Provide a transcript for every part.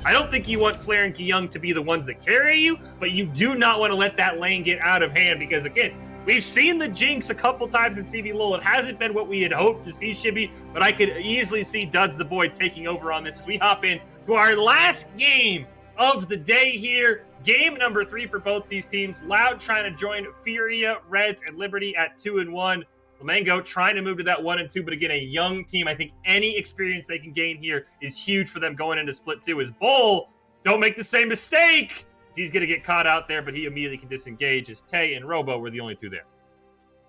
I don't think you want Flare and Young to be the ones that carry you, but you do not want to let that lane get out of hand because, again, we've seen the jinx a couple times in CBLOL. It hasn't been what we had hoped to see, Shibby, but I could easily see Duds the Boy taking over on this as we hop in to our last game of the day here. Game number 3 for both these teams. Loud trying to join Furia, Reds, and Liberty at 2-1. Flamengo trying to move to that 1-2, but again, a young team. I think any experience they can gain here is huge for them going into Split 2. As Bull, don't make the same mistake. He's going to get caught out there, but he immediately can disengage as Tay and Robo were the only two there.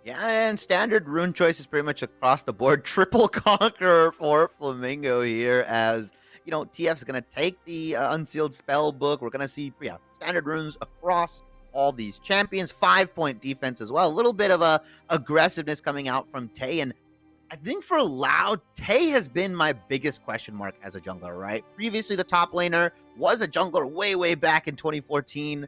Yeah, and standard rune choice is pretty much across the board. Triple conqueror for Flamengo here as, you know, TF's going to take the unsealed spell book. We're going to see, standard runes across all these champions. 5-point defense as well. A little bit of aggressiveness coming out from Tay. And I think for Loud, Tay has been my biggest question mark as a jungler, right? Previously, the top laner was a jungler way back in 2014.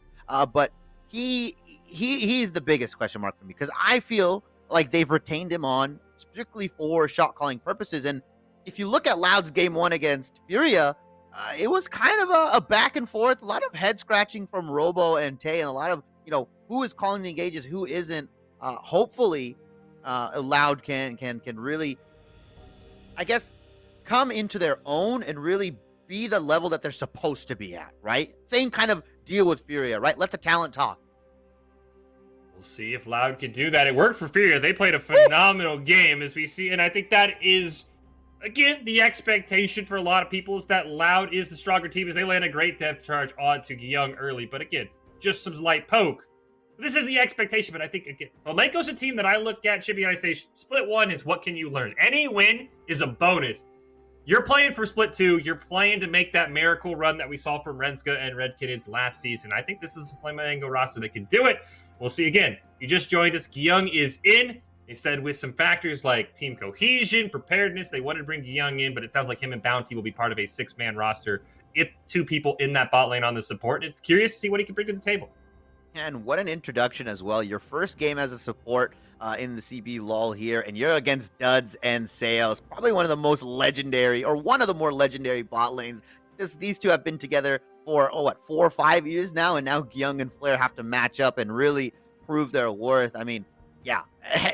But he's the biggest question mark for me because I feel like they've retained him on strictly for shot calling purposes. And if you look at Loud's game 1 against Furia, it was kind of a back and forth, a lot of head scratching from Robo and Tay, and a lot of, who is calling the engages, who isn't. Hopefully, Loud can really, I guess, come into their own and really be the level that they're supposed to be at, right? Same kind of deal with Furia, right? Let the talent talk. We'll see if Loud can do that. It worked for Furia. They played a phenomenal game, as we see, and I think that is, again, the expectation for a lot of people is that Loud is the stronger team as they land a great death charge onto Young early. But again, just some light poke. This is the expectation, but I think, again, Flamengo's a team that I look at, Chippy, and I say Split 1 is what can you learn. Any win is a bonus. You're playing for Split 2. You're playing to make that miracle run that we saw from Renska and Red Kittens last season. I think this is a Flamengo roster that can do it. We'll see again. You just joined us. Young is in. They said with some factors like team cohesion, preparedness, they wanted to bring Young in, but it sounds like him and Bounty will be part of a 6-man roster. It 2 people in that bot lane on the support. And it's curious to see what he can bring to the table. And what an introduction as well. Your first game as a support in the CBLOL here, and you're against Duds and Sales. Probably one of the most legendary, or one of the more legendary bot lanes. These two have been together for, 4 or 5 years now, and now Young and Flare have to match up and really prove their worth. I mean, yeah,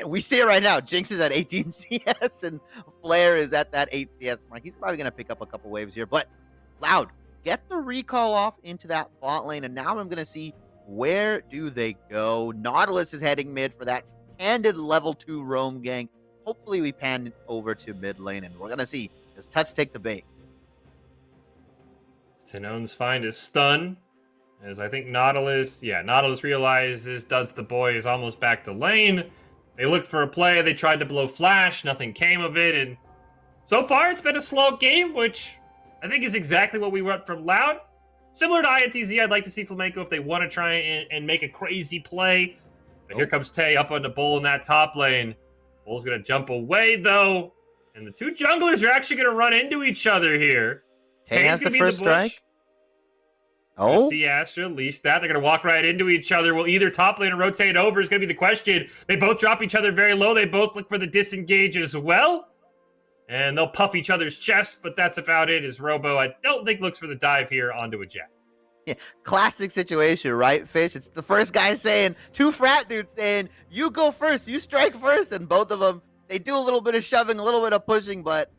we see it right now. Jinx is at 18 CS, and Flare is at that 8 CS mark. He's probably going to pick up a couple waves here, but Loud, get the recall off into that bot lane, and now I'm going to see where do they go. Nautilus is heading mid for that candid level 2 roam gank. Hopefully we pan it over to mid lane, and we're going to see, does Tuts take the bait? Tenone's find his stun. As I think Nautilus realizes Duds the Boy is almost back to lane. They looked for a play. They tried to blow flash. Nothing came of it. And so far, it's been a slow game, which I think is exactly what we want from Loud. Similar to INTZ, I'd like to see Flamengo if they want to try and make a crazy play. But here comes Tay up on the Bull in that top lane. Bull's going to jump away, though. And the 2 junglers are actually going to run into each other here. Tay has the first strike. Oh, see Astra, leash that. They're going to walk right into each other. Will either top lane or rotate over is going to be the question. They both drop each other very low. They both look for the disengage as well. And they'll puff each other's chest, but that's about it. As Robo, I don't think, looks for the dive here onto a Jet. Yeah, classic situation, right, Fish? It's the first guy saying, 2 frat dudes saying, you go first, you strike first. And both of them, they do a little bit of shoving, a little bit of pushing, but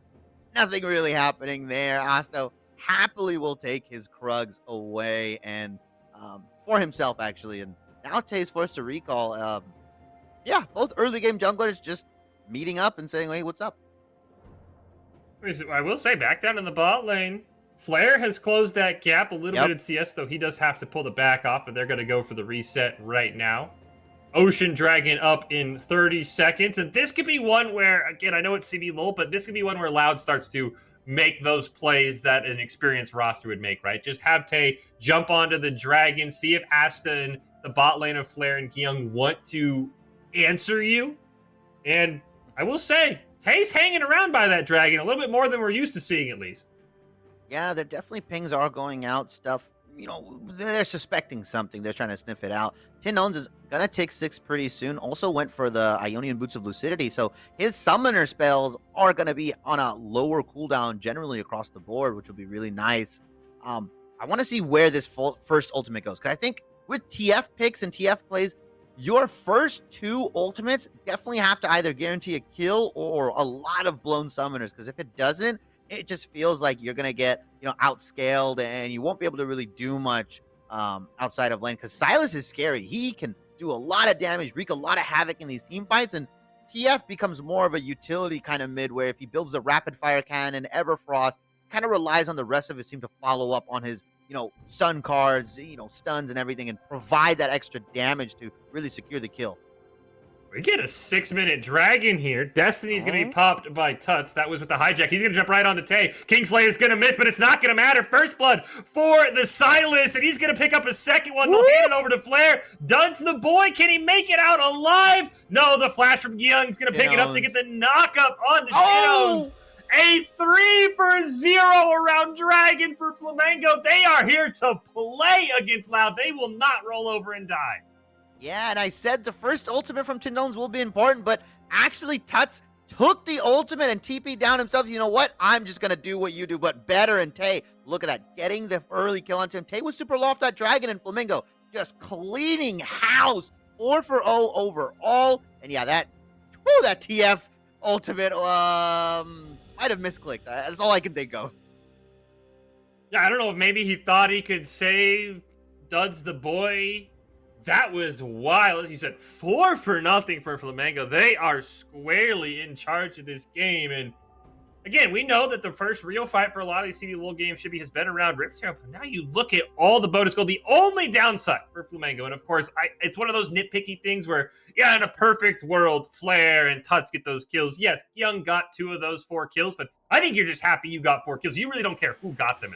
nothing really happening there. Asto happily will take his Krugs away and for himself, actually. And now Tay's forced to recall. Both early game junglers just meeting up and saying, hey, what's up? I will say, back down in the bot lane, Flare has closed that gap a little bit in CS, though he does have to pull the back off, but they're going to go for the reset right now. Ocean Dragon up in 30 seconds, and this could be one where, again, I know it's CBLOL, but this could be one where Loud starts to make those plays that an experienced roster would make, right? Just have Tay jump onto the Dragon, see if Asta and the bot lane of Flare and Young want to answer you. And I will say, Tay's hanging around by that Dragon a little bit more than we're used to seeing, at least. Yeah, there definitely pings are going out. Stuff, they're suspecting something. They're trying to sniff it out. Tinones is going to take 6 pretty soon. Also went for the Ionian Boots of Lucidity. So his summoner spells are going to be on a lower cooldown generally across the board, which will be really nice. I want to see where this first ultimate goes. Because I think with TF picks and TF plays, your first 2 ultimates definitely have to either guarantee a kill or a lot of blown summoners. Because if it doesn't, it just feels like you're going to get, outscaled and you won't be able to really do much outside of lane. Because Silas is scary. He can do a lot of damage, wreak a lot of havoc in these team fights. And TF becomes more of a utility kind of mid where if he builds the rapid fire cannon, Everfrost, kind of relies on the rest of his team to follow up on his stun cards, stuns and everything, and provide that extra damage to really secure the kill. We get a 6-minute dragon here. Destiny's going to be popped by Tuts. That was with the hijack. He's going to jump right on the Tay. Kingslayer's going to miss, but it's not going to matter. First blood for the Silas, and he's going to pick up a second one. They'll hand it over to Flair. Duds the boy. Can he make it out alive? No, the flash from Young's going to pick it up to get the knock-up on the Jones. A 3-for-0 around Dragon for Flamengo. They are here to play against Loud. They will not roll over and die. Yeah, and I said the first ultimate from Tindones will be important, but actually Tuts took the ultimate and TP'd down himself. You know what? I'm just going to do what you do, but better. And Tay, look at that. Getting the early kill on him. Tay was super low off that Dragon, and Flamengo just cleaning house. 4-for-0 overall. And yeah, that TF ultimate might have misclicked. That's all I can think of. Yeah, I don't know if maybe he thought he could save Duds the boy. That was wild. As you said, 4-for-0 for Flamengo. They are squarely in charge of this game. And again, we know that the first real fight for a lot of these CBLOL games should be has been around Rift Herald. But now you look at all the bonus gold. The only downside for Flamengo, and of course, it's one of those nitpicky things where, yeah, in a perfect world, Flair and Tuts get those kills. Yes, Young got 2 of those 4 kills, but I think you're just happy you got 4 kills. You really don't care who got them.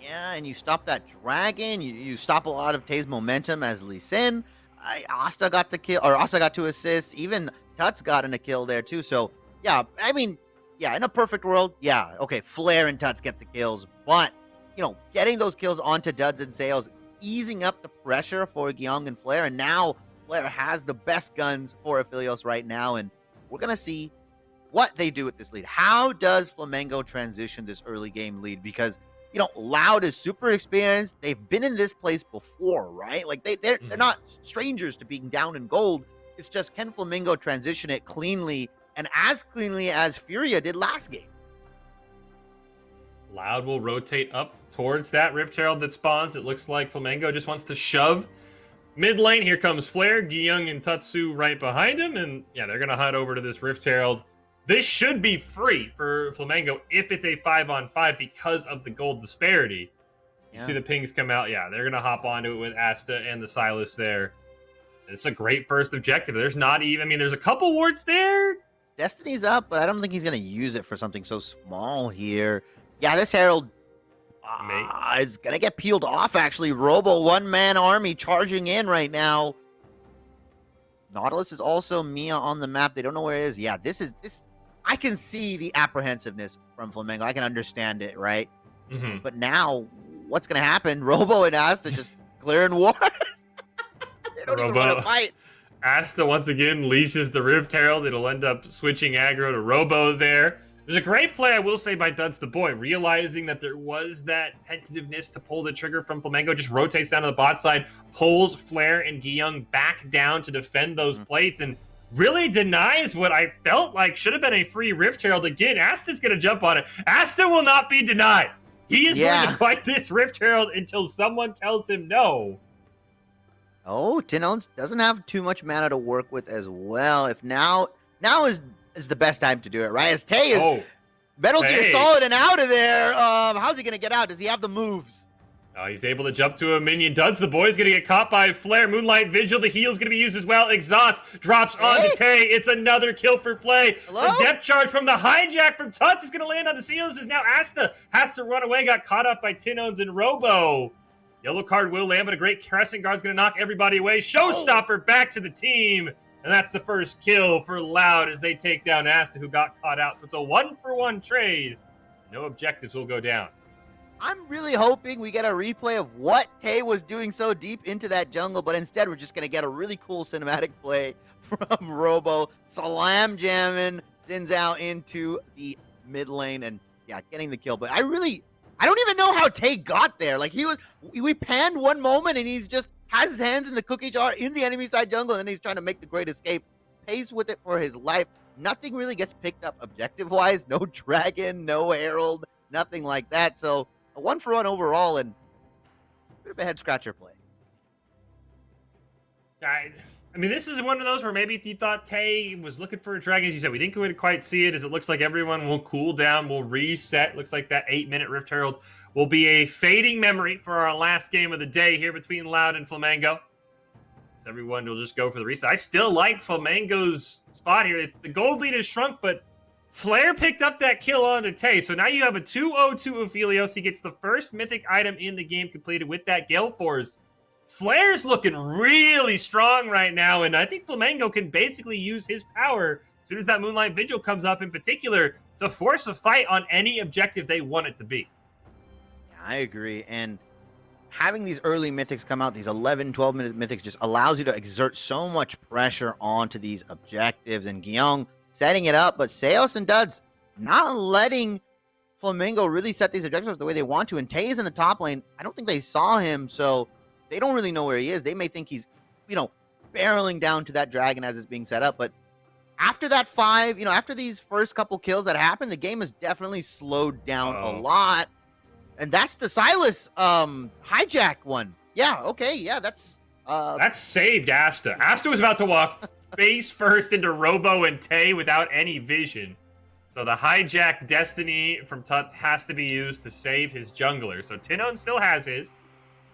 Yeah, and you stop that Dragon. You stop a lot of Tay's momentum as Lee Sin. Asta got the kill, or Asta got 2 assists. Even Tuts got in a kill there too. So, yeah, I mean, yeah, in a perfect world, yeah, okay, Flair and Tuts get the kills. But, getting those kills onto Duds and Sales, easing up the pressure for Young and Flair. And now Flair has the best guns for Aphelios right now. And we're going to see what they do with this lead. How does Flamengo transition this early game lead? Because Loud is super experienced. They've been in this place before, right? Like they're not strangers to being down in gold. It's just, can Flamengo transition it cleanly and as cleanly as Furia did last game? Loud will rotate up towards that Rift Herald that spawns. It looks like Flamengo just wants to shove mid lane. Here comes Flair, Giyung, and Tatsu right behind him. And yeah, they're going to hunt over to this Rift Herald. This should be free for Flamengo if it's a 5-on-5 because of the gold disparity. You see the pings come out. Yeah, they're going to hop onto it with Asta and the Silas there. It's a great first objective. There's not even, there's a couple wards there. Destiny's up, but I don't think he's going to use it for something so small here. Yeah, this Herald is going to get peeled off, actually. Robo, one-man army charging in right now. Nautilus is also Mia on the map. They don't know where it is. Yeah, this. I can see the apprehensiveness from Flamengo. I can understand it, right? Mm-hmm. But now, what's going to happen? Robo and Asta just clearing war. They don't even want to fight. Asta once again leashes the Rift Herald. It'll end up switching aggro to Robo there. There's a great play, I will say, by Duds the Boy, realizing that there was that tentativeness to pull the trigger from Flamengo, just rotates down to the bot side, pulls Flair and Giyung back down to defend those plates, and really denies what I felt like should have been a free Rift Herald. Again, Asta's going to jump on it. Asta will not be denied. He is going to fight this Rift Herald until someone tells him no. Oh, Tindones doesn't have too much mana to work with as well. If now is the best time to do it, right? As Tay is Metal Gear Solid and out of there. How's he going to get out? Does he have the moves? He's able to jump to a minion. Duds the Boy's going to get caught by Flare. Moonlight Vigil, the heal's going to be used as well. Exhaust drops onto Tay. It's another kill for Flay. The depth charge from the hijack from Tuts is going to land on the Seals. As now Asta has to run away. Got caught up by Tindones and Robo. Yellow card will land, but a great Crescent Guard's going to knock everybody away. Showstopper back to the team. And that's the first kill for Loud as they take down Asta, who got caught out. So it's a 1-for-1 trade. No objectives will go down. I'm really hoping we get a replay of what Tay was doing so deep into that jungle, but instead we're just going to get a really cool cinematic play from Robo. Slam jamming Xin Zhao into the mid lane and, getting the kill. But I I don't even know how Tay got there. Like, we panned one moment and he's just has his hands in the cookie jar in the enemy side jungle, and then he's trying to make the great escape. Pays with it for his life. Nothing really gets picked up objective-wise. No dragon, no herald, nothing like that. So a 1-for-1 overall, and a bit of a head-scratcher play. I mean, this is one of those where maybe you thought Tay was looking for a dragon. As you said, we didn't quite see it, as it looks like everyone will cool down, will reset. Looks like that 8-minute Rift Herald will be a fading memory for our last game of the day here between Loud and Flamengo. So everyone will just go for the reset. I still like Flamengo's spot here. The gold lead has shrunk, but Flair picked up that kill onto Tay. So now you have a 2-0-2 Aphelios. He gets the first mythic item in the game completed with that Gale Force. Flair's looking really strong right now, and I think Flamengo can basically use his power as soon as that Moonlight Vigil comes up in particular to force a fight on any objective they want it to be. Yeah, I agree. And having these early mythics come out, these 11, 12-minute mythics, just allows you to exert so much pressure onto these objectives. And Guillaume setting it up, but Seos and Duds not letting Flamengo really set these objectives the way they want to. And Tay is in the top lane. I don't think they saw him, so they don't really know where he is. They may think he's, barreling down to that dragon as it's being set up. But after that 5, after these first couple kills that happened, the game has definitely slowed down a lot. And that's the Silas hijack one. Yeah, okay, yeah, that's saved Asta. Asta was about to walk face first into Robo and Tay without any vision. So the hijack destiny from Tuts has to be used to save his jungler. So Tinon still has his.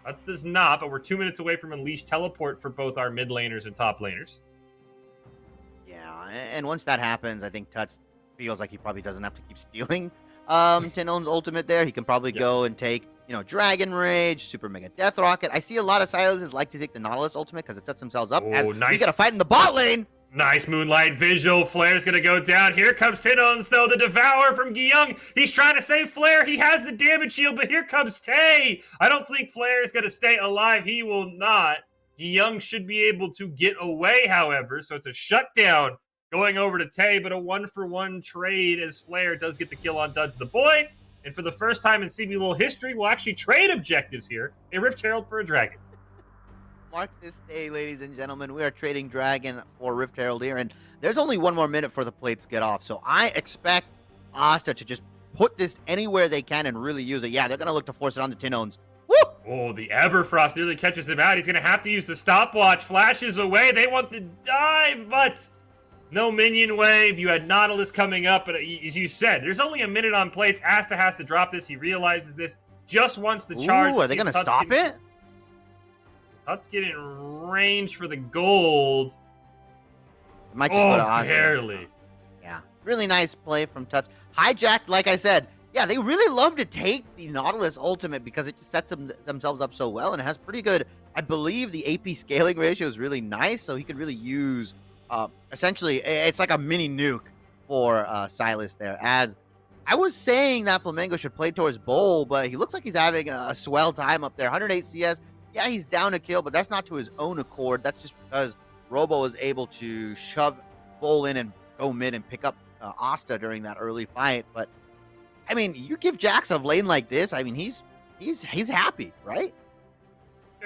Tuts does not, but we're 2 minutes away from Unleash Teleport for both our mid laners and top laners. Yeah, and once that happens, I think Tuts feels like he probably doesn't have to keep stealing Tinon's ultimate there. He can probably go and take, Dragon Rage, Super Mega Death Rocket. I see a lot of Silences like to take the Nautilus ultimate because it sets themselves up. As nice. We got to fight in the bot lane. Nice Moonlight Vigil. Flair's going to go down. Here comes Tinons, though, the Devourer from Guillaume. He's trying to save Flair. He has the damage shield, but here comes Tay. I don't think Flair is going to stay alive. He will not. Guillaume should be able to get away, however, so it's a shutdown going over to Tay, but a 1-for-1 trade as Flair does get the kill on Duds the Boy. And for the first time in CBLOL history, we'll actually trade objectives here. A Rift Herald for a Dragon. Mark this day, ladies and gentlemen. We are trading Dragon for Rift Herald here, and there's only 1 more minute for the plates get off. So I expect Asta to just put this anywhere they can and really use it. Yeah, they're going to look to force it on the Tinons. Woo! Oh, the Everfrost nearly catches him out. He's going to have to use the stopwatch. Flashes away. They want the dive, but no minion wave. You had Nautilus coming up, but as you said, there's only a minute on plates. Asta has to drop this. He realizes this. Just wants the charge. Ooh, are they going to stop it? Tuts getting range for the gold. Might just go to Asta. Barely. Yeah, really nice play from Tuts. Hijacked, like I said. Yeah, they really love to take the Nautilus ultimate because it just sets themselves up so well, and it has pretty good, I believe the AP scaling ratio is really nice, so he could really use, essentially, it's like a mini nuke for Silas there. As I was saying that Flamengo should play towards Bowl, but he looks like he's having a swell time up there. 108 CS. Yeah, he's down a kill, but that's not to his own accord. That's just because Robo was able to shove Bowl in and go mid and pick up Asta during that early fight. But I mean, you give Jax a lane like this, I mean, he's happy, right?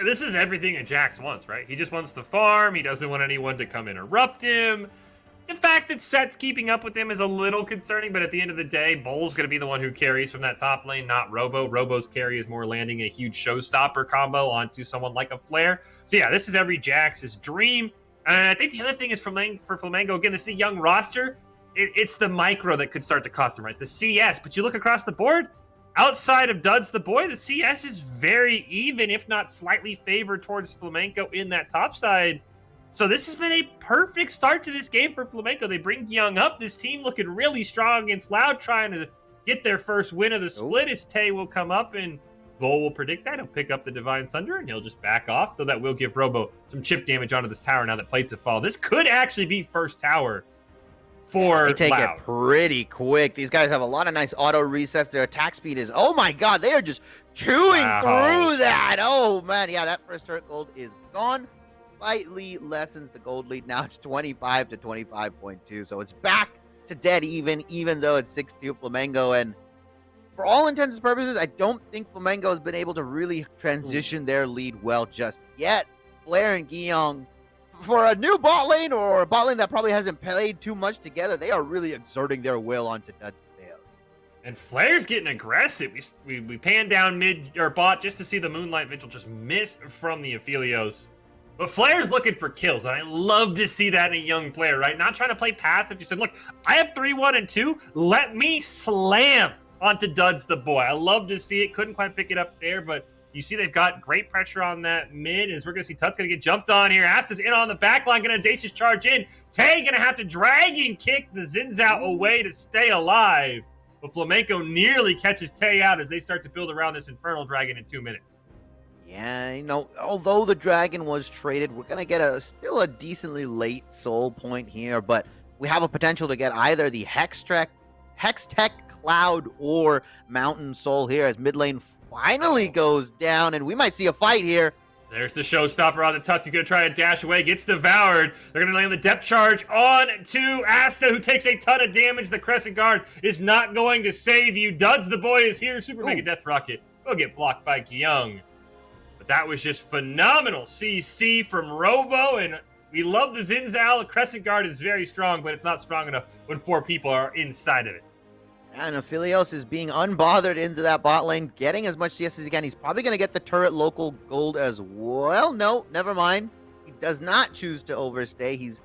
This is everything a Jax wants, right? He just wants to farm. He doesn't want anyone to come interrupt him. The fact that Set's keeping up with him is a little concerning, but at the end of the day, Bull's going to be the one who carries from that top lane, not Robo. Robo's carry is more landing a huge showstopper combo onto someone like a Flare. So yeah, this is every Jax's dream. And I think the other thing is for Flamengo, again, this is a young roster. It's the micro that could start to cost them, right? The CS, but you look across the board, outside of Duds the Boy, the CS is very even, if not slightly favored towards Flamengo in that top side. So this has been a perfect start to this game for Flamengo. They bring Young up. This team looking really strong against Loud, trying to get their first win of the split. As Tay will come up, and Bull will predict that. He'll pick up the Divine Sunder, and he'll just back off, though that will give Robo some chip damage onto this tower now that plates have fallen. This could actually be first tower for They take Loud. it pretty quick. These guys have a lot of nice auto resets. Their attack speed is, oh my god, they are just chewing through that. Oh man, yeah, that first turret gold is gone. Slightly lessens the gold lead. Now it's 25 to 25.2. So it's back to dead even though it's 6-2 Flamengo. And for all intents and purposes, I don't think Flamengo has been able to really transition their lead well just yet. Flair and Guiyang, for a new bot lane or a bot lane that probably hasn't played too much together, they are really exerting their will onto Duds and Dale. And Flair's getting aggressive. We pan down mid or bot just to see the Moonlight Vigil just miss from the Aphelios. But Flair's looking for kills, and I love to see that in a young player, right? Not trying to play passive. Just said, look, I have 3-1 and 2. Let me slam onto Duds the boy. I love to see it. Couldn't quite pick it up there, but you see they've got great pressure on that mid, as we're going to see Tut's going to get jumped on here. Asta's in on the back line, going to audacious charge in. Tay going to have to dragon kick the Zinzao away to stay alive. But Flamengo nearly catches Tay out as they start to build around this Infernal Dragon in 2 minutes. Yeah, although the dragon was traded, we're going to get still a decently late soul point here, but we have a potential to get either the Hextech Cloud or Mountain Soul here as mid lane finally goes down, and we might see a fight here. There's the showstopper on the Tuts. He's going to try to dash away, gets devoured. They're going to land the depth charge on to Asta, who takes a ton of damage. The Crescent Guard is not going to save you. Duds the boy is here. Super Mega Death Rocket will get blocked by Guiyang. But that was just phenomenal CC from Robo, and we love the Zinzao. The Crescent Guard is very strong, but it's not strong enough when 4 people are inside of it. And Aphelios is being unbothered into that bot lane, getting as much CS as he can. He's probably going to get the turret local gold as well. No, never mind. He does not choose to overstay. He's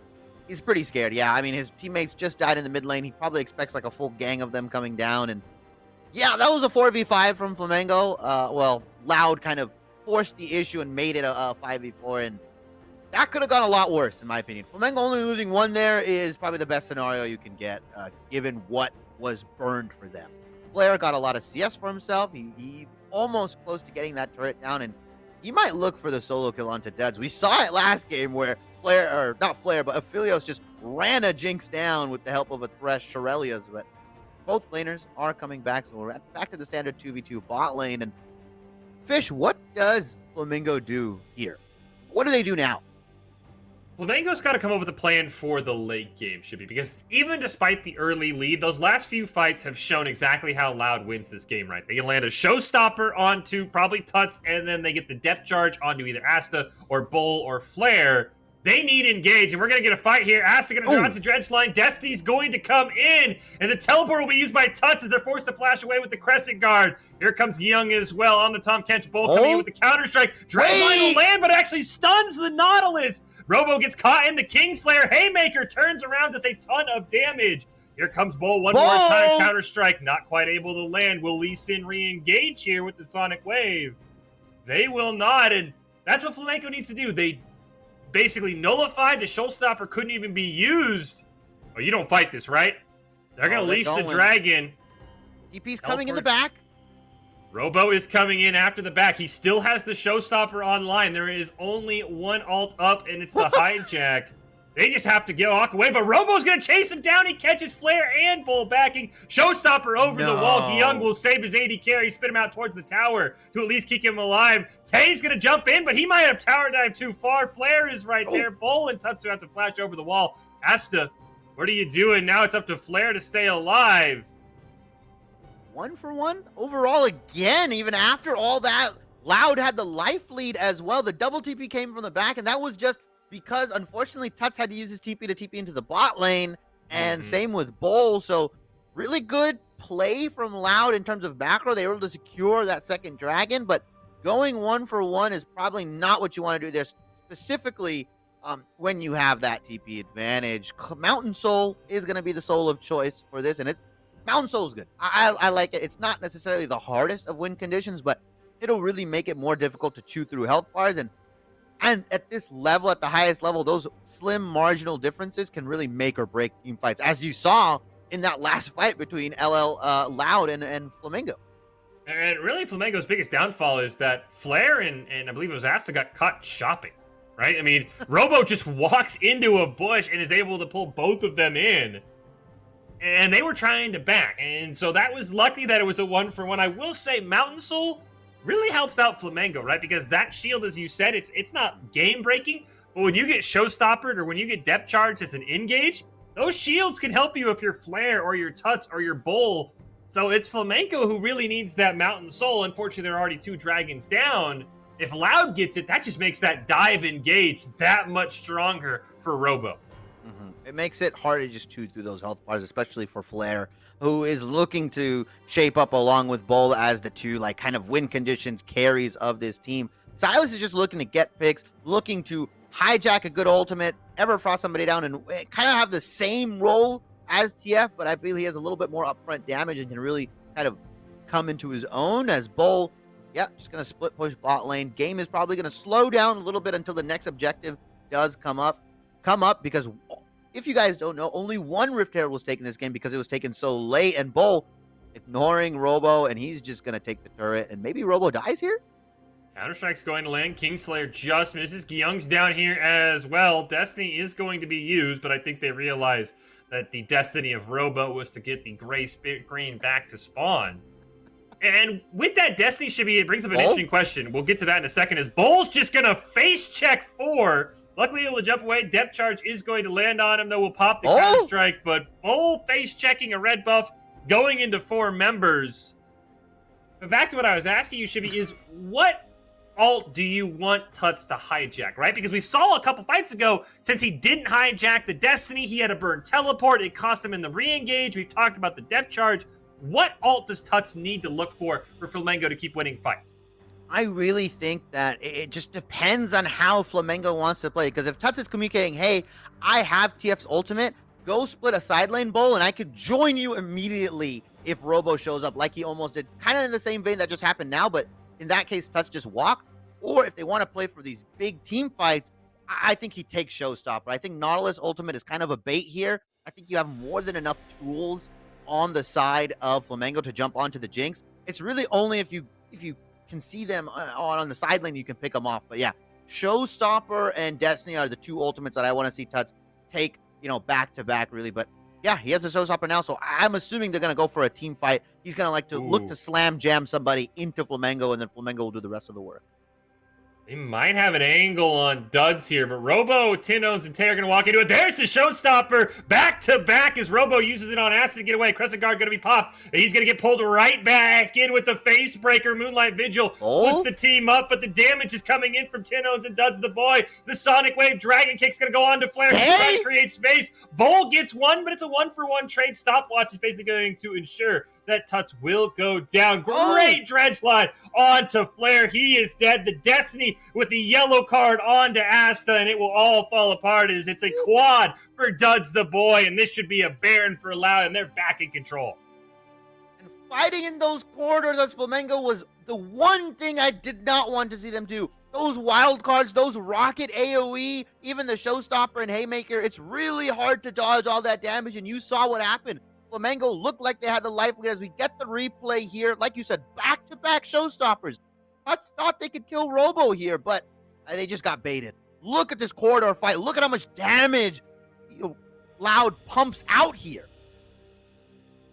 pretty scared. Yeah, I mean, his teammates just died in the mid lane. He probably expects like a full gang of them coming down. And yeah, that was a 4v5 from Flamengo. Well, Loud kind of forced the issue and made it a 5v4, and that could have gone a lot worse, in my opinion. Flamengo only losing 1 there is probably the best scenario you can get, given what was burned for them. Flair got a lot of CS for himself. He almost close to getting that turret down, and he might look for the solo kill onto Duds. We saw it last game where Aphelios just ran a Jinx down with the help of a Thresh Shurelia's, but both laners are coming back, so we're back to the standard 2v2 bot lane. And Fish, what does Flamengo do here? What do they do now? Flamengo's got to come up with a plan for the late game, should be, because even despite the early lead, those last few fights have shown exactly how Loud wins this game, right? They can land a showstopper onto probably Tuts, and then they get the depth charge onto either Asta or Bull or Flare. They need engage, and we're going to get a fight here. Asta going to draw to Dredgeline. Destiny's going to come in, and the teleport will be used by Tuts as they're forced to flash away with the Crescent Guard. Here comes Young as well on the Tom Kench. Bull coming in with the counter-strike. Dredgeline will land, but actually stuns the Nautilus. Robo gets caught in the Kingslayer. Haymaker turns around, does a ton of damage. Here comes Bull one more time. Counter-strike, not quite able to land. Will Lee Sin re-engage here with the Sonic Wave? They will not, and that's what Flamengo needs to do. They basically nullified. The showstopper couldn't even be used. Oh, you don't fight this, right? They're going to leash the dragon. DP's coming in the back. Robo is coming in after the back. He still has the showstopper online. There is only one ult up, and it's the hijack. They just have to walk away, but Robo's going to chase him down. He catches Flare and Bull backing. Showstopper over the wall. Young will save his AD carry, spit him out towards the tower to at least keep him alive. Tay's going to jump in, but he might have tower dive too far. Flare is right there. Bull and Tutsu have to flash over the wall. Asta, what are you doing? Now it's up to Flare to stay alive. 1 for 1 overall again, even after all that. Loud had the life lead as well. The double TP came from the back, and that was just because, unfortunately, Tuts had to use his TP to TP into the bot lane, and same with Bull. So really good play from Loud in terms of macro. They were able to secure that second dragon, but going 1 for 1 is probably not what you want to do there, specifically when you have that TP advantage. Mountain Soul is going to be the soul of choice for this, and Mountain Soul is good. I like it. It's not necessarily the hardest of win conditions, but it'll really make it more difficult to chew through health bars. And at this level, at the highest level, those slim marginal differences can really make or break team fights, as you saw in that last fight between Loud and Flamengo. And really, Flamengo's biggest downfall is that Flare and I believe it was Asta got caught shopping, right? I mean, Robo just walks into a bush and is able to pull both of them in. And they were trying to back. And so that was lucky that it was a 1 for 1. I will say Mountain Soul really helps out Flamengo, right? Because that shield, as you said, it's not game breaking, but when you get showstoppered or when you get depth charged as an engage, those shields can help you if you're Flare or your Tuts or your Bull So it's Flamengo who really needs that Mountain Soul. Unfortunately, there are already 2 dragons down. If Loud gets it, that just makes that dive engage that much stronger for Robo. It makes it hard to just chew through those health bars, especially for Flair, who is looking to shape up along with Bull as the 2 like kind of win conditions carries of this team. Silas is just looking to get picks, looking to hijack a good ultimate, ever frost somebody down, and kind of have the same role as TF, but I feel he has a little bit more upfront damage and can really kind of come into his own as Bull. Yeah, just going to split push bot lane. Game is probably going to slow down a little bit until the next objective does come up because if you guys don't know, only 1 Rift Herald was taken this game because it was taken so late, and Bull ignoring Robo, and he's just going to take the turret, and maybe Robo dies here? Counter-Strike's going to land. Kingslayer just misses. Gyung's down here as well. Destiny is going to be used, but I think they realize that the destiny of Robo was to get the gray spirit green back to spawn. And with that Destiny, Shibby, it brings up an interesting question. We'll get to that in a second. Is Bull's just going to face check 4? Luckily, able to jump away. Depth charge is going to land on him, though. We'll pop the counter strike. But Bull face checking a red buff, going into 4 members. But back to what I was asking you, Shibby, is what ult do you want Tuts to hijack, right? Because we saw a couple fights ago, since he didn't hijack the Destiny, he had to burn teleport. It cost him in the re-engage. We've talked about the depth charge. What ult does Tuts need to look for Flamengo to keep winning fights? I really think that it just depends on how Flamengo wants to play. Because if Tuts is communicating, hey, I have TF's ultimate, go split a side lane bowl, and I could join you immediately if Robo shows up, like he almost did. Kind of in the same vein that just happened now, but in that case, Tuts just walked. Or if they want to play for these big team fights, I think he takes Showstopper. I think Nautilus ultimate is kind of a bait here. I think you have more than enough tools on the side of Flamengo to jump onto the Jinx. It's really only if you can see them on the side lane, you can pick them off. But yeah, Showstopper and Destiny are the 2 ultimates that I want to see Tuts take, back to back, really. But yeah, he has the Showstopper now, so I'm assuming they're going to go for a team fight. He's going to like to look to slam jam somebody into Flamengo, and then Flamengo will do the rest of the work. They might have an angle on Duds here, but Robo, Tinones, and Tay are going to walk into it. There's the Showstopper back to back as Robo uses it on Acid to get away. Crescent Guard going to be popped. He's going to get pulled right back in with the Face Breaker. Moonlight Vigil splits the team up, but the damage is coming in from Tinones and Duds the boy. The Sonic Wave Dragon Kick's going to go on to Flare. He's trying to create space. Bull gets 1, but it's a 1-for-1 trade. Stopwatch is basically going to ensure that Tuts will go down. Great dredge line onto Flare. He is dead. The Destiny with the yellow card onto Asta, and it will all fall apart as it's a quad for Duds the boy, and this should be a Baron for Loud, and they're back in control. And fighting in those corridors as Flamengo was the one thing I did not want to see them do. Those wild cards, those rocket AoE, even the Showstopper and Haymaker, it's really hard to dodge all that damage, and you saw what happened. Flamengo looked like they had the life lead as we get the replay here. Like you said, back-to-back Showstoppers. Tuts thought they could kill Robo here, but they just got baited. Look at this corridor fight. Look at how much damage Loud pumps out here.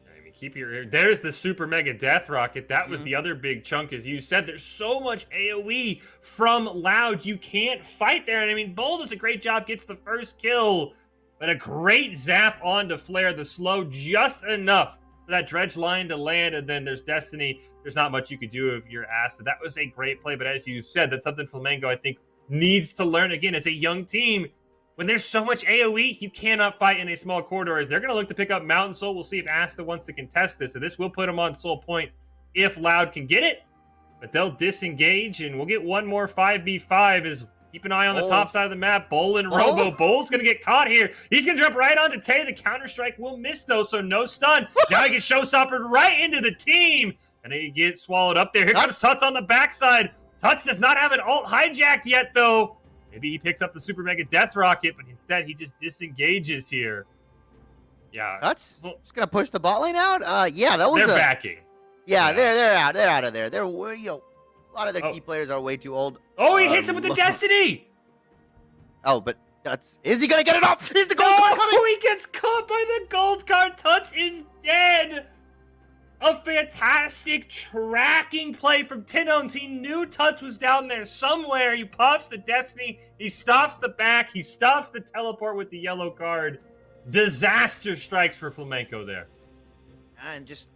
I mean, keep your ear. There's the Super Mega Death Rocket. That was the other big chunk, as you said. There's so much AoE from Loud. You can't fight there. And I mean, Bull does a great job, gets the first kill. But a great zap onto Flare, the slow just enough for that dredge line to land, and then there's Destiny. There's not much you could do if you're asked. So that was a great play, but as you said, that's something Flamengo, I think, needs to learn again as a young team. When there's so much AoE, you cannot fight in a small corridor. As they're going to look to pick up Mountain Soul. We'll see if Asta wants to contest this. So this will put them on Soul Point if Loud can get it. But they'll disengage, and we'll get one more 5v5 as keep an eye on the top side of the map. Bull and Robo. Bull's going to get caught here. He's going to jump right onto Tay. The counter-strike will miss, though, so no stun. Now he gets Showstoppered right into the team, and they get swallowed up there. Here comes Tuts on the backside. Tuts does not have an ult hijacked yet, though. Maybe he picks up the Super Mega Death Rocket, but instead he just disengages here. Yeah. Tuts just going to push the bot lane out? Yeah, that was They're backing. Yeah, they're out. They're out of there. They're, a lot of their key players are way too old. Oh, he hits him with the Destiny! Oh, but Tuts, is he going to get it off? Is the gold card coming? Oh, he gets caught by the gold card. Tuts is dead. A fantastic tracking play from Tinones. He knew Tuts was down there somewhere. He puffs the Destiny. He stops the back. He stops the teleport with the yellow card. Disaster strikes for Flamengo there. And just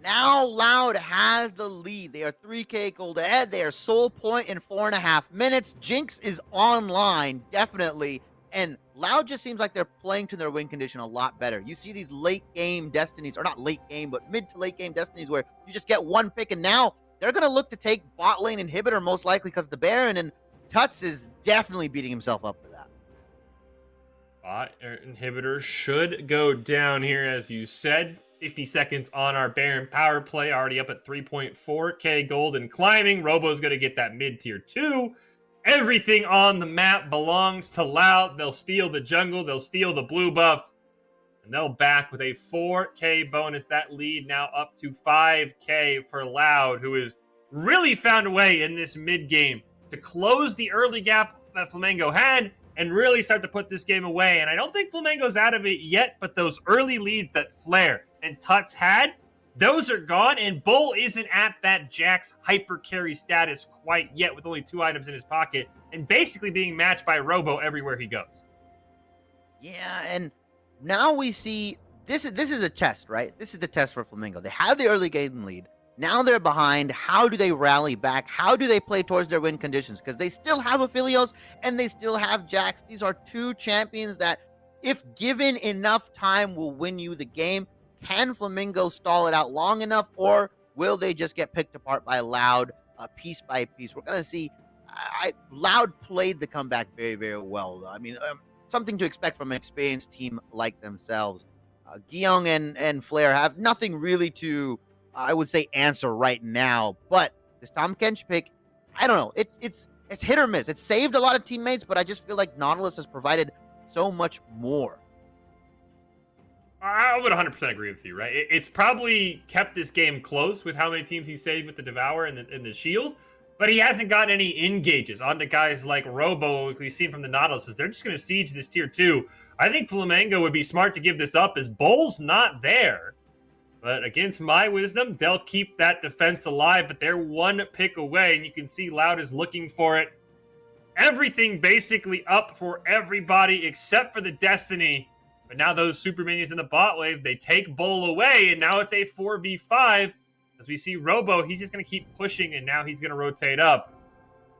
Now Loud has the lead. They are 3K gold ahead. They are sole point in 4.5 minutes. Jinx is online, definitely. And Loud just seems like they're playing to their win condition a lot better. You see these late game destinies, or not late game, but mid to late game destinies where you just get one pick, and now they're going to look to take bot lane inhibitor most likely because of the Baron, and Tuts is definitely beating himself up for that. Bot inhibitor should go down here, as you said. 50 seconds on our Baron power play, already up at 3.4k gold and climbing. Robo's going to get that mid-tier 2. Everything on the map belongs to Loud. They'll steal the jungle, they'll steal the blue buff, and they'll back with a 4k bonus. That lead now up to 5k for Loud, who has really found a way in this mid-game to close the early gap that Flamengo had and really start to put this game away. And I don't think Flamengo's out of it yet, but those early leads that Flair and Tuts had, those are gone, and Bull isn't at that Jax hyper carry status quite yet with only 2 items in his pocket and basically being matched by Robo everywhere he goes. Yeah, and now we see this is a test, right? This is the test for Flamengo. They had the early game lead. Now they're behind. How do they rally back? How do they play towards their win conditions? Because they still have Aphelios and they still have Jax. These are 2 champions that, if given enough time, will win you the game. Can Flamengo stall it out long enough, or will they just get picked apart by Loud piece by piece? We're going to see. Loud played the comeback very, very well. I mean, something to expect from an experienced team like themselves. Guillaume and Flair have nothing really to, I would say, answer right now. But this Tom Kench pick, I don't know. It's hit or miss. It's saved a lot of teammates, but I just feel like Nautilus has provided so much more. I would 100% agree with you, right? It's probably kept this game close with how many teams he saved with the Devour and the Shield, but he hasn't gotten any engages onto guys like Robo, like we've seen from the Nautilus. They're just going to siege this tier 2. I think Flamengo would be smart to give this up, as Bull's not there. But against my wisdom, they'll keep that defense alive, but they're 1 pick away, and you can see Loud is looking for it. Everything basically up for everybody except for the Destiny. But now those super minions in the bot wave, they take Bull away, and now it's a 4v5. As we see Robo, he's just going to keep pushing, and now he's going to rotate up.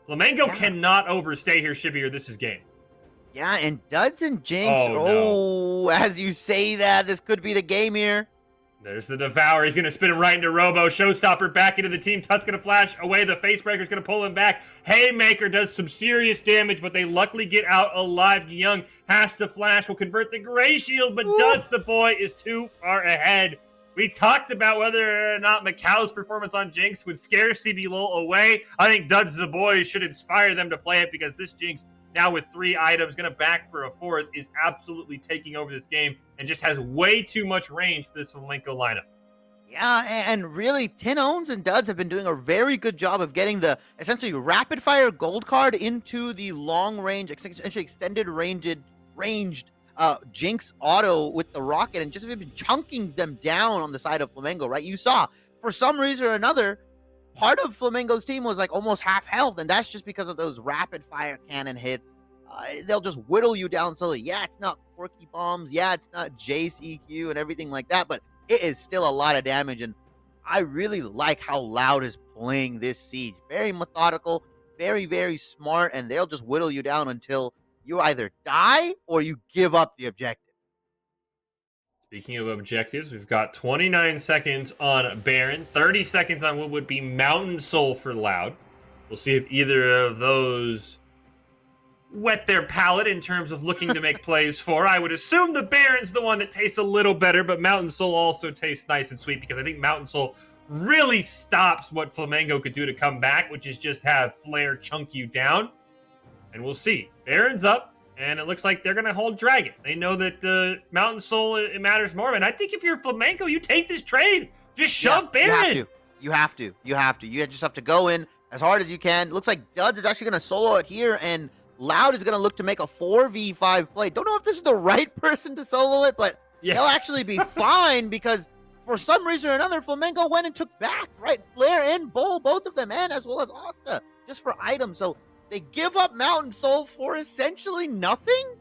Flamengo cannot overstay here, Shibby, or this is game. Yeah, and Duds and Jinx, no. As you say that, this could be the game here. There's the Devour. He's going to spin him right into Robo. Showstopper back into the team. Tut's going to flash away. The Facebreaker's going to pull him back. Haymaker does some serious damage, but they luckily get out alive. Young has to flash. Will convert the Gray Shield, but Duds, the boy, is too far ahead. We talked about whether or not Macau's performance on Jinx would scare CBLOL away. I think Duds, the boy, should inspire them to play it, because this Jinx, now with 3 items, going to back for a 4th, is absolutely taking over this game and just has way too much range for this Flamengo lineup. Yeah, and really, Tin Owns and Duds have been doing a very good job of getting the essentially rapid fire gold card into the long range, essentially extended ranged Jinx auto with the rocket, and just been chunking them down on the side of Flamengo, right? You saw, for some reason or another, part of Flamengo's team was like almost half health, and that's just because of those rapid fire cannon hits. They'll just whittle you down slowly. Yeah, it's not quirky bombs. Yeah, it's not Jace EQ and everything like that, but it is still a lot of damage, and I really like how Loud is playing this siege. Very methodical, very, very smart, and they'll just whittle you down until you either die or you give up the objective. Speaking of objectives, we've got 29 seconds on Baron, 30 seconds on what would be Mountain Soul for Loud. We'll see if either of those wet their palate in terms of looking to make plays for. I would assume the Baron's the one that tastes a little better, but Mountain Soul also tastes nice and sweet, because I think Mountain Soul really stops what Flamengo could do to come back, which is just have Flare chunk you down. And we'll see. Baron's up, and it looks like they're going to hold Dragon. They know that Mountain Soul, it matters more. And I think if you're Flamengo, you take this trade. Just shove Baron. You have to. You just have to go in as hard as you can. Looks like Duds is actually going to solo it here, and Loud is going to look to make a 4v5 play. Don't know if this is the right person to solo it, but they'll actually be fine, because for some reason or another, Flamengo went and took back, right? Flair and Bull, both of them, and as well as Asta, just for items. So they give up Mountain Soul for essentially nothing?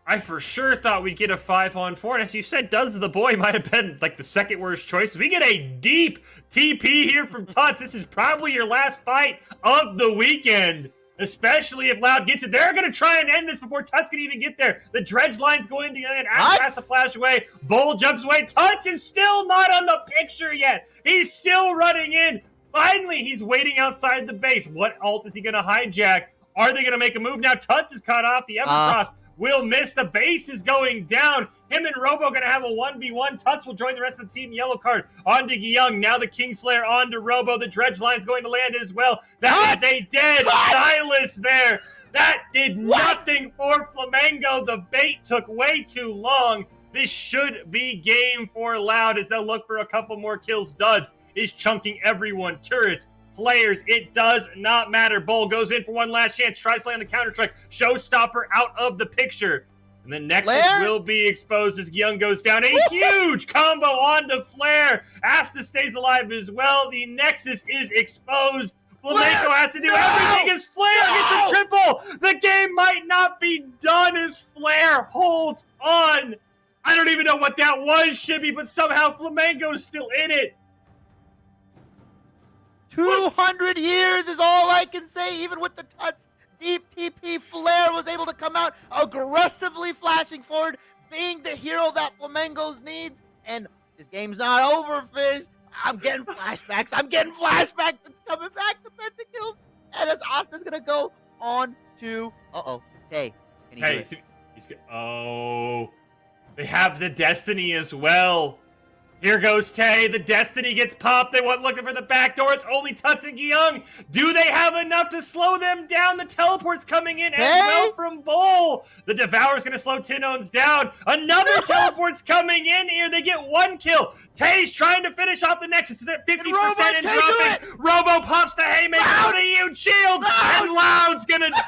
I for sure thought we'd get a 5-on-4, and as you said, Does the Boy might have been like the second worst choice. We get a deep TP here from Tuts. This is probably your last fight of the weekend, especially if Loud gets it. They're going to try and end this before Tuts can even get there. The dredge line's going to end. Ash has to flash away. Bull jumps away. Tuts is still not on the picture yet. He's still running in. Finally, he's waiting outside the base. What ult is he going to hijack? Are they going to make a move now? Tuts is cut off. The Evercross will miss. The base is going down. Him and Robo going to have a 1v1. Tuts will join the rest of the team. Yellow card on to Young. Now the Kingslayer on to Robo. The dredge line's going to land as well. That is a dead Silas there. That did nothing for Flamengo. The bait took way too long. This should be game for Loud as they'll look for a couple more kills. Duds is chunking everyone. Turrets, players, it does not matter. Bull goes in for one last chance, tries to land the counter-strike. Showstopper out of the picture. And the Nexus will be exposed as Young goes down. A huge combo onto Flare. Asta stays alive as well. The Nexus is exposed. Flamengo has to do everything as Flare gets a triple. The game might not be done as Flare holds on. I don't even know what that was, Shibby, but somehow Flamengo's still in it. 200 years is all I can say, even with the Tuts deep TP. Flare was able to come out aggressively flashing forward, being the hero that Flamengo's needs. And this game's not over, Fizz. I'm getting flashbacks. It's coming back to pentakills. And as Asta's going to go on to... Tay. Hey, oh... They have the Destiny as well. Here goes Tay. The Destiny gets popped. They went looking for the back door. It's only Tuts and Young. Do they have enough to slow them down? The teleport's coming in as well from Bull. The Devour's going to slow Tinones down. Another teleport's coming in here. They get one kill. Tay's trying to finish off the Nexus. Is at 50% and dropping. Robo pops the haymaker with a huge shield. And Loud's going to